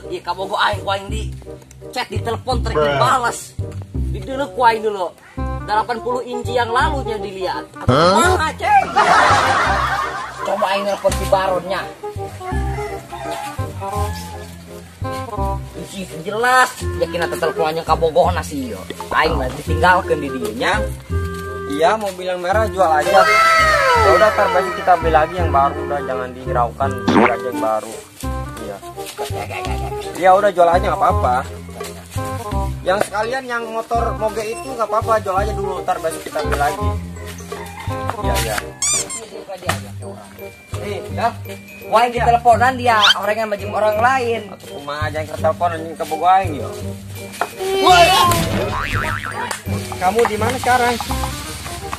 Iya kamu kok aing di chat di telepon balas. Di dulu kuaing dulu. 80 inci yang lalunya dilihat. Mana ceng? Coba aing telepon si baronnya. Isi jelas yakin ada teleponnya kabogoh nasi yo. Aing mah ditinggalkeun di dinya. Iya, mobil yang merah jual aja. Ya udah, ntar besok kita beli lagi yang baru, udah jangan dihiraukan, beli aja yang baru. Iya. Ya udah jual aja nggak apa-apa. Yang sekalian yang motor moge itu nggak apa-apa, jual aja dulu, ntar besok kita beli lagi. Iya iya. Nih, ya. Wah, di teleponan dia orang yang majeng orang lain. Atau cuma aja yang telepon anjing kebogohan yo. Kamu di mana sekarang?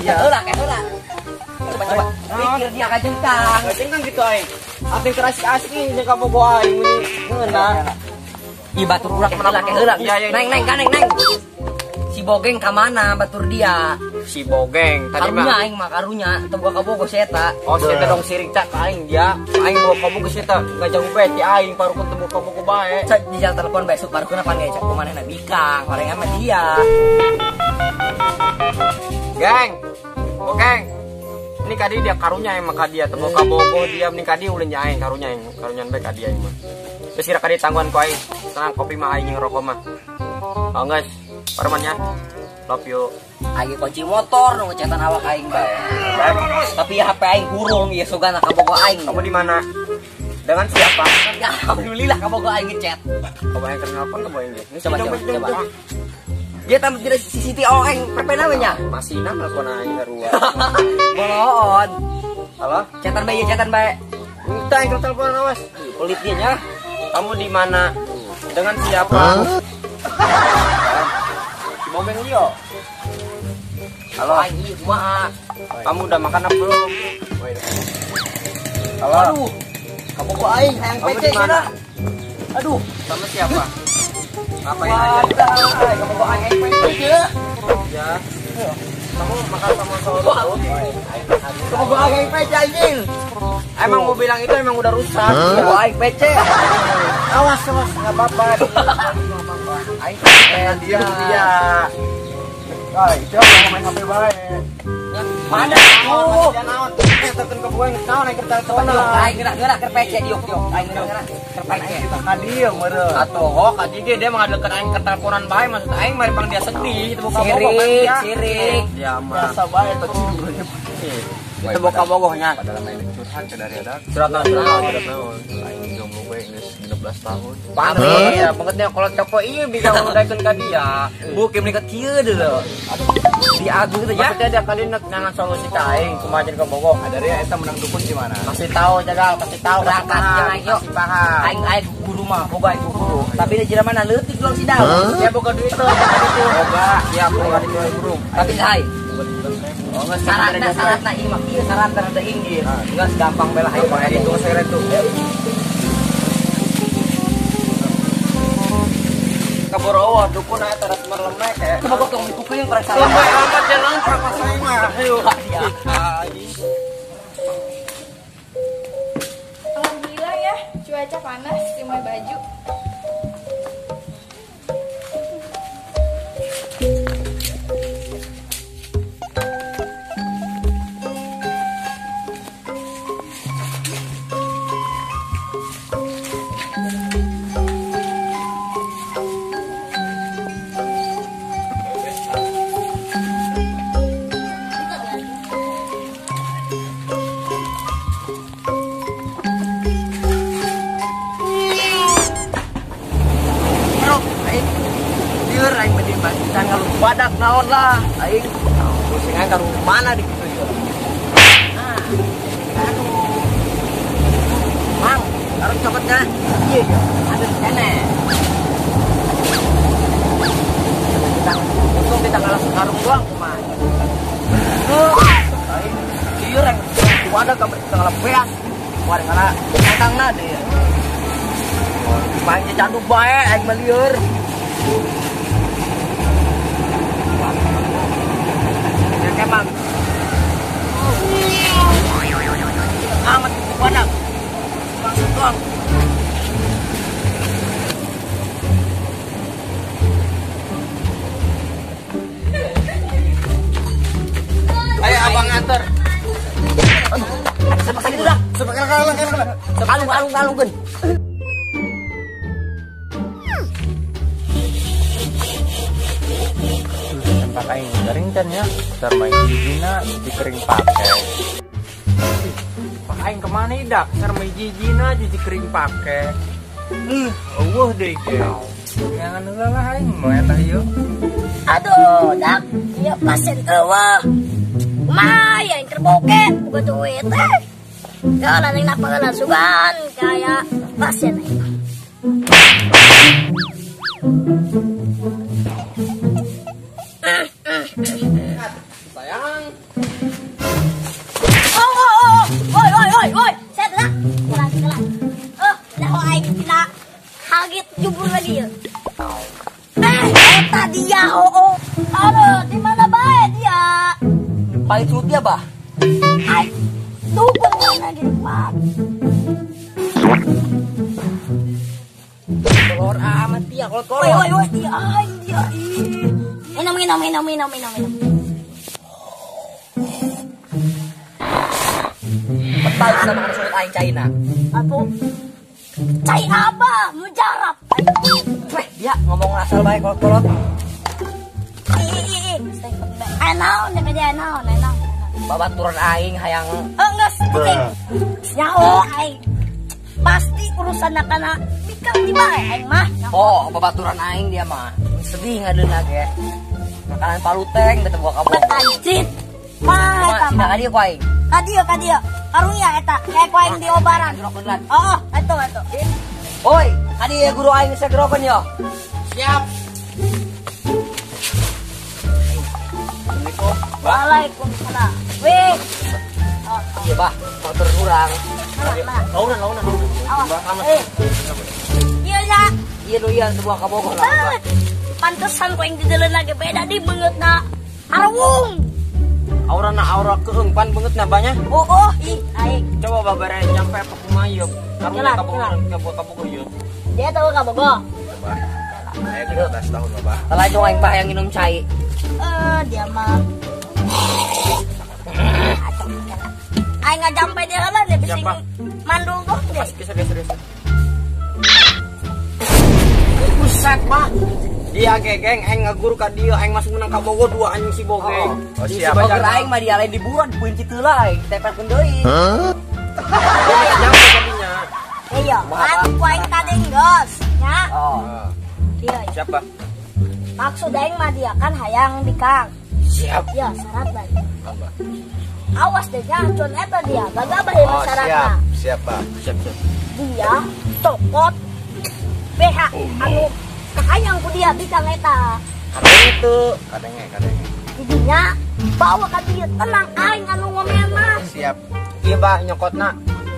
Ya ulah, coba. Pikir dia kajengkang. Kajengkang gitu aing. Ating terasik-asik nih kebogohan ini. Ngeuna. Ih batur urak menolak heula. Neng. Si Bogeng ka mana batur dia? Si Bogeng tadi mah. Karunya aing mah karunya teu gua kabogo si eta. Oh, si eta dong siring cak ka aing dia. Aing bawa kabogo si eta. Enggak jauh bae ti aing parukeun teu bawa kabogo bae. Cak di jalan telepon besok parukeun panggil cak kumanehna bikang, orangnya mah dia. Geng. Bogeng. Ini kadi dia karunya yang maka dia teu bawa kabogo dia nih kadi ulin aing karunya bae ka dia mah. Terus sira kadi tangguhan ku aing. Tenang kopi mah aing ngerokok mah. Oh guys, paremannya. Love you. Aing kunci motor nu ngecetan awak aing bae. Tapi HP aing kurung ieu sugana kabogo aing. Kamu di mana? Dengan siapa? Ya alhamdulillah kabogo aing ngechat. Kamu yang kenalpon ke aing. Ini Coba. Dia tampil di CCTV aing perpena we nya. Masih nang telepon aing harua. Bolon. Halo? Chatan bae. Minta yang telepon awas. Pelit dia nya. Kamu di mana? Dengan siapa? Si Bogeng Lio. Halo. Aing kumaha? Kamu udah makan apa belum? Halo. Aduh. Kabogo aing hayang Kamu PC di mana? Aduh, Sama siapa? Ngapain aja? kabogo aing hayang PC ya. Ya. Kamu makan sama saudara? Kabogo aing hayang PC anjing. Emang mau bilang itu emang udah rusak. Kabogo aing PC. Awas, nggak apa-apa. Aing PC dia. Itu yang main HP baik. Mana aku? Naon? Tekan ke buang naon yang kerja telepon. Aing gerak ke PC diuk. Aing gerak ke PC. Kita kadieu meureun. Atuh, kadi dia mengadeukeun aing ke teleponan bae maksud aing mari pang dia sedih itu buka bogoh sirik. Ya mah. Biasa bae eta cium. Itu buka bogohnya. Padahal main curhat ke dari ada. Surat naon? Aing jomblo gue geus 16 tahun. Pantri ya, bangetnya kalau copo ieu bisa ngudaikeun ka dia. Bukan mereka kieu dulu. Di agung itu ya. Maksudnya dia kali nangan solusi ka aing kumaha jadi ka bogoh. Ada dia eta menang dukun di mana? Kasih tahu jagal, kasih tahu Berangkat jangan yuk. kasih paham. Aing guru mah boga itu guru. Tapi di jalan mana leutik dong si daun. Ya boga duit tuh, jangan itu. Boga, ya boga di buru. Tapi hai. Oh, nggak Syaratna ieu mah kieu syaratna rada inggil. Geus gampang bela hayu Kayak itu saya tuh. Kaborowo dukun aya teras merlemek ya. Coba gotong dikukuin perang salah. Lemah amat jalan pas aing mah. Ayo. Alhamdulillah ya, cuaca panas, cuma baju. Badak naon lah, aing pusing aing ka mana di kitu ieu. Mang, harus cokotnya. Iya iya. Ada di sana. Untung kita kalah sekarung doang kumaha. Iya reng. Kumaha gambar kita kalah beas. Kumaha ngalah tangna deh. Main candu bae aing mah lieur. Kemang. Amat padang. Maksud doang. Ayo abang antar. Sama sakit udah. Kalung kan. Tempat aing garing kan ya. Ntar main gigina cuci kering pakai. Pak aing kemana dak? Ntar main gigina cuci kering pakai. Wah deh gel. Jangan lah aing mau eta yuk. Aduh, dak, iya pasien eueuh. Kumaha yang terboke, buka duit teh. Kalau yang napagalan sugan kayak pasien aing. Sayang. Woi, saya tidak. Kelas. Dah aing kita hagit jubur lagi ya. Eta dia, aduh, di mana bae dia? Paling surut dia, Bah. Ay, tukang mana di depan? Kolor amat dia, kolor. Woi, dia, dia. Minum. Betal bisa makan surut aing China. Aku cai apa? Mujarab. Weh, dia ngomong asal baik kolot. Naon dia naon. Babaturan aing hayang Enggak sih. Nyaho aing. Pasti urusan kana bikang di bae aing mah. oh, babaturan aing dia mah. Sedih ngadeuna ge. Makanan paluteng beta buah kabong. Anjrit. Mah eta Cina mah. ka dieu ku aing. Kadia. Karunya eta kayak ku aing diobaran. Gerokeun. Oh, itu. Oi, ka dieu guru aing geus gerokeun yo. Siap. Assalamualaikum. Waalaikumsalam. Wih. Iya, Bah. Motor kurang. Mana? Launan. Awas. Iya ya. Iya do iya sebuah kabogor lah. Pantesan ku yang dideuleuh lagi beda di beungeutna. Arwung. Aura keung pan banget nabanya. Oh, ih, aing. Coba babare nyampe ke Pumayuk. Karena Jalan. kabur yuk. Dia tahu ka bogo? Saya 13 tahun Bapak. Telah jong aing Bah yang minum cai. Dia mah. Aing nggak sampai dia lah dia bising Siapa? mandul tuh deh. Serius. Buset, Pak. Dia geng aing ngaguru ka dia, aing masuk menang ka Bogor 2 anjing si Bogeng. Oh, Si siap. Boger aing mah dia lain di buruan punci teu lain, tepelkeun deui. Nyampe tadinya. Iya, kan ku aing tadi geus, nya. Oh. Iya. Siapa? Maksud aing mah dia kan hayang bikang. Siap. Ya, syarat bae. Awas deh nya, cun eta dia, gagabah ya Oh, syaratna. siap Pak. Siap. Dia cokot BH anu kahayang ku dia bikang eta. Karena itu Kadenge. Didinya bawa ka dia tenang aing anu ngomen mah. Siap. iya Bah nyokotna.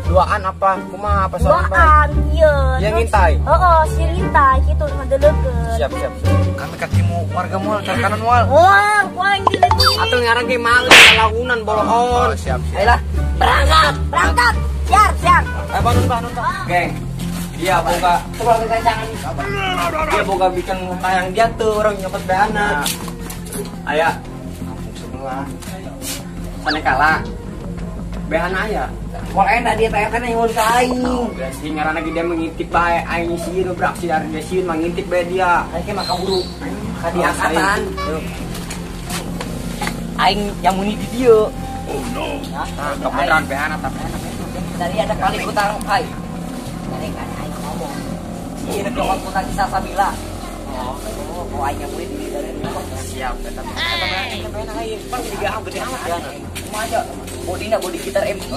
Duaan apa? Kumaha apa soalnya Bah? Doaan iya. Yang Terus, ngintai? Heeh, si ngintai kitu ngadeuleukeun. Siap. Kami kakimu warga mual kanan mual. Wah, ku aing dileuki. Atau ngarang ge maling lagunan boloon. Siap. Ayolah. Berangkat. Siap. Eh banun. Geng. Iya boga. Coba kita jangan. Dia boga bikin tayang dia tuh orang nyopet beana. Aya. Semua. Sana kalah. Beana aya. Wal enak dia teh kan nyuhun ka aing. Berarti ngaranna ge dia mengintip bae aing sieun beraksi dari dia sieun mangintip bae dia. Aing mah kaburu. Ka di angkatan. Aing yang muni di dieu. Oh no. Nah, Kebenaran beana tapi dari ada paling utang hai. Dari kan aing ngomong. Ieu teh jokot utang kisah sabila. Oh, aing yang muni di dari siap eta mah. Eta beana aing pan diga gede amat beana. Kumaha aja. Bodi gitar MQ.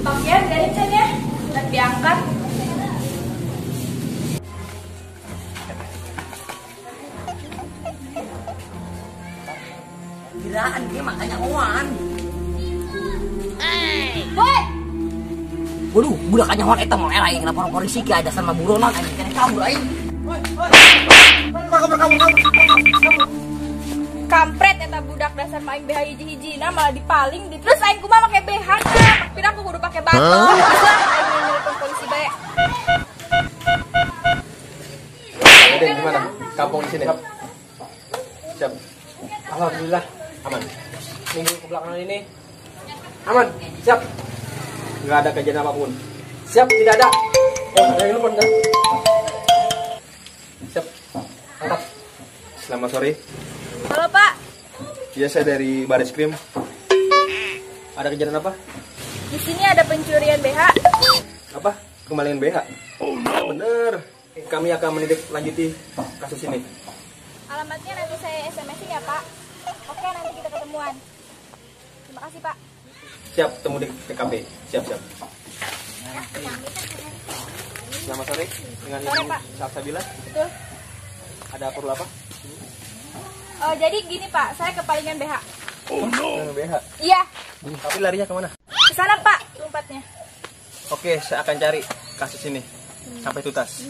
Bang Yan, dari ya. Udah diangkat. makanya Wan. Woi, Waduh, budak aja Wan eta mau era aing lapor polisi ke ada sama buronan aing kena kabur aing. Kampret eta budak dasar main BH hiji-hijina malah dipaling di terus aing kumaha make BH nah. Pira aku kudu pake batok. Bisa aing nelpon polisi bae. Udah gimana? Kampung di sini. Siap. Alhamdulillah aman. Minggu ke belakangan ini aman. Siap. Nggak ada kejadian apapun. Siap, tidak ada. Ada yang telepon kan? Siap. Angkat. Selamat sore. Halo Pak, Ya, saya dari Baris Krim. Ada kejadian apa? di sini ada pencurian BH. Apa? Kembalian BH? Oh no. Bener. Kami akan menindaklanjuti kasus ini. Alamatnya nanti saya SMS-in ya Pak. Oke, nanti kita ketemuan. Terima kasih Pak. Siap, temu di TKP. Siap. Selamat sore. Dengan Sore, Ibu Pak. Salsabila. Betul. Ada perlu apa? Oh, jadi gini Pak, saya kepalingan BH. Dengan BH. Iya, Tapi larinya kemana? ke sana Pak, tempatnya. Oke, saya akan cari kasus ini sampai tuntas.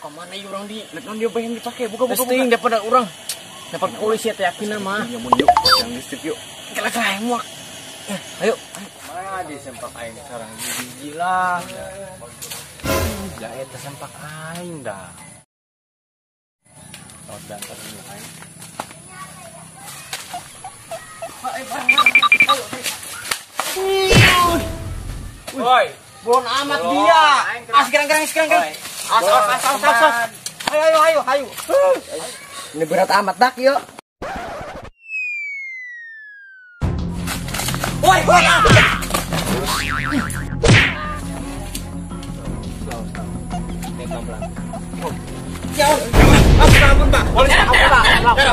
Kemana ya orang di? Lihat dia pengen dipakai. Buka. Daripada orang. Dapat polisi ya yakin mah. Ya mun yuk, yang listrik yuk. Kela-kela muak. Ayo. Mana di sempak aing sekarang gila. Ya eta sempak aing dah. Dan terus aing. Woi, Bon amat dia. Sekarang. As. Ayo. Ini berat amat dak yuk. Woi.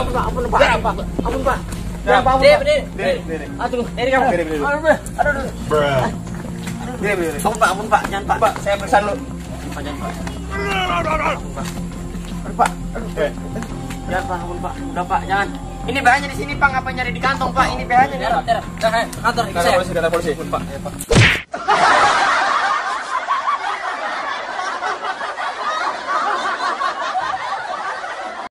Ampun Pak. Ampun Pak. Berdiri. Aduh, dari kamu. Aduh. Ampun Pak, jangan Pak. Saya periksa dulu. Jangan Pak. Pak. Jangan Pak, ampun Pak. Udah Pak, jangan. Ini BH-nya di sini Pak, ngapa nyari di kantong Pak? Ini BH-nya di kantor. Kata polisi. Pak. Ya, Pak.